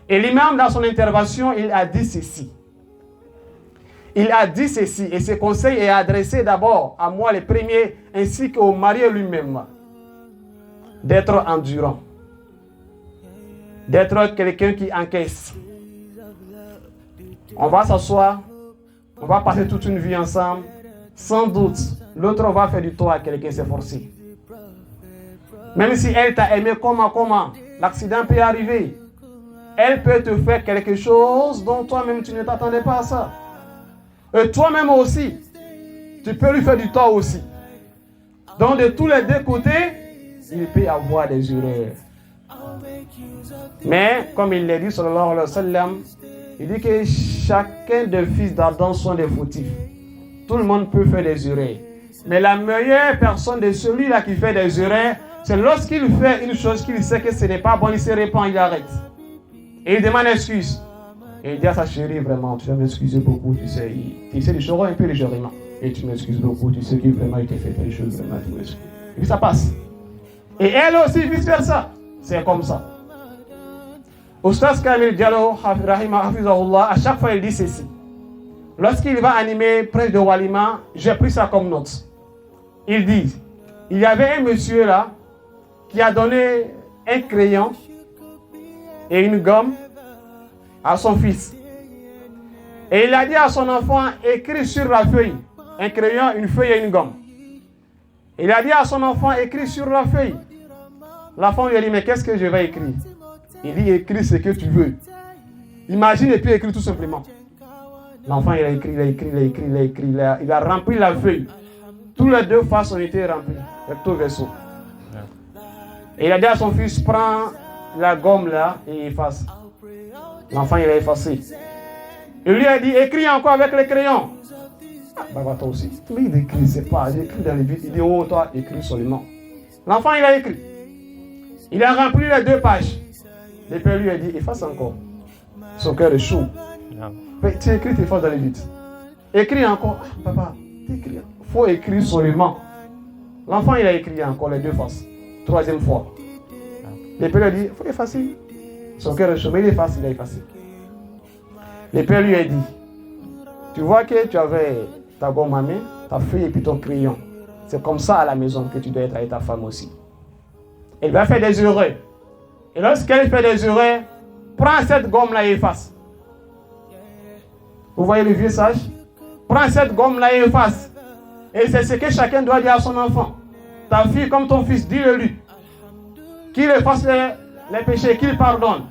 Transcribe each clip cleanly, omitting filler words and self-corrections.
Et l'imam, dans son intervention, il a dit ceci. Il a dit ceci, et ce conseil est adressé d'abord à moi, le premier, ainsi qu'au marié lui-même. D'être endurant. D'être quelqu'un qui encaisse. On va s'asseoir, on va passer toute une vie ensemble. Sans doute, l'autre va faire du tort à quelqu'un, c'est forcé. Même si elle t'a aimé comment, l'accident peut arriver. Elle peut te faire quelque chose dont toi-même tu ne t'attendais pas à ça. Et toi-même aussi, tu peux lui faire du tort aussi. Donc de tous les deux côtés, il peut y avoir des erreurs. Mais comme il l'a dit, sallallahu alayhi wa sallam, il dit que chacun des fils d'Adam sont des fautifs. Tout le monde peut faire des erreurs. Mais la meilleure personne de celui-là qui fait des erreurs, c'est lorsqu'il fait une chose qu'il sait que ce n'est pas bon, il se répand, il arrête. Et il demande excuse. Et il dit à sa chérie, vraiment, tu vas m'excuser beaucoup, tu sais, il essaie de chorer un peu légèrement. Et tu m'excuses beaucoup, tu sais que vraiment il t'a fait des choses, vraiment, tu m'excuses. Et puis ça passe. Et elle aussi, vice versa. C'est comme ça. Oustaz Kamil Diallo, Rahima Hafizahullah, à chaque fois il dit ceci. Lorsqu'il va animer près de Walima, j'ai pris ça comme note. Il dit, il y avait un monsieur là, qui a donné un crayon et une gomme à son fils. Et il a dit à son enfant, écris sur la feuille, un crayon, une feuille et une gomme. Il a dit à son enfant, écris sur la feuille. L'enfant lui a dit, mais qu'est-ce que je vais écrire? Il dit, écris ce que tu veux. Imagine et puis écris tout simplement. L'enfant, il a écrit, il a rempli la feuille. Tous les deux faces ont été remplies, recto verso. Et il a dit à son fils, prends la gomme là et efface. L'enfant, il a effacé. Il lui a dit, écris encore avec le crayon. Ah, bah toi aussi. Mais il écrit, c'est pas, il écrit dans les vides. Il dit, oh, toi, écris seulement. L'enfant, il a écrit. Il a rempli les 2 pages. Le père lui a dit, efface encore. Son cœur est chaud. Mais tu écris, tu effaces dans les vides. Écris encore. Ah, papa, écris. Il faut écrire seulement. L'enfant, il a écrit encore les 2 faces. 3e fois. Le père lui a dit, il faut effacer. Son cœur est chaud, mais il efface, il a effacé. Le père lui a dit, tu vois que tu avais ta gomme à main, ta feuille et puis ton crayon. C'est comme ça à la maison que tu dois être avec ta femme aussi. Elle va faire des erreurs. Et lorsqu'elle fait des erreurs, prends cette gomme-là et efface. Vous voyez le vieux sage? Prends cette gomme-là et efface. Et c'est ce que chacun doit dire à son enfant. Ta fille comme ton fils, dis-le lui. Qu'il efface les péchés, qu'il pardonne.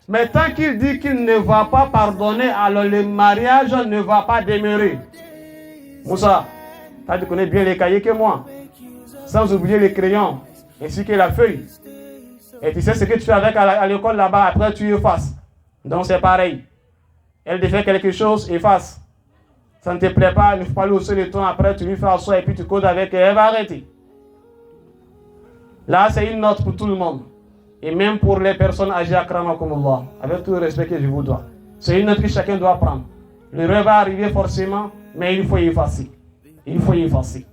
Mais tant qu'il dit qu'il ne va pas pardonner, alors le mariage ne va pas demeurer. Moussa, tu connais bien les cahiers que moi. Sans oublier les crayons, ainsi que la feuille. Et tu sais ce que tu fais avec à l'école là-bas, après tu effaces. Donc c'est pareil. Elle te fait quelque chose, efface. Ça ne te plaît pas, il ne faut pas lui hausser le ton, après tu lui fais asseoir et puis tu causes avec elle, elle va arrêter. Là, c'est une note pour tout le monde. Et même pour les personnes âgées à Kramakumullah, avec tout le respect que je vous dois. C'est une note que chacun doit prendre. L'erreur va arriver forcément, mais il faut y effacer. Il faut y effacer.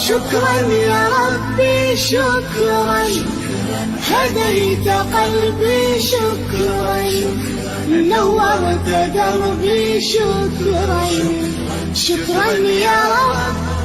شكرا يا ربي شكرا هديت قلبي شكرا نورت دربي شكرا شكرا يا رب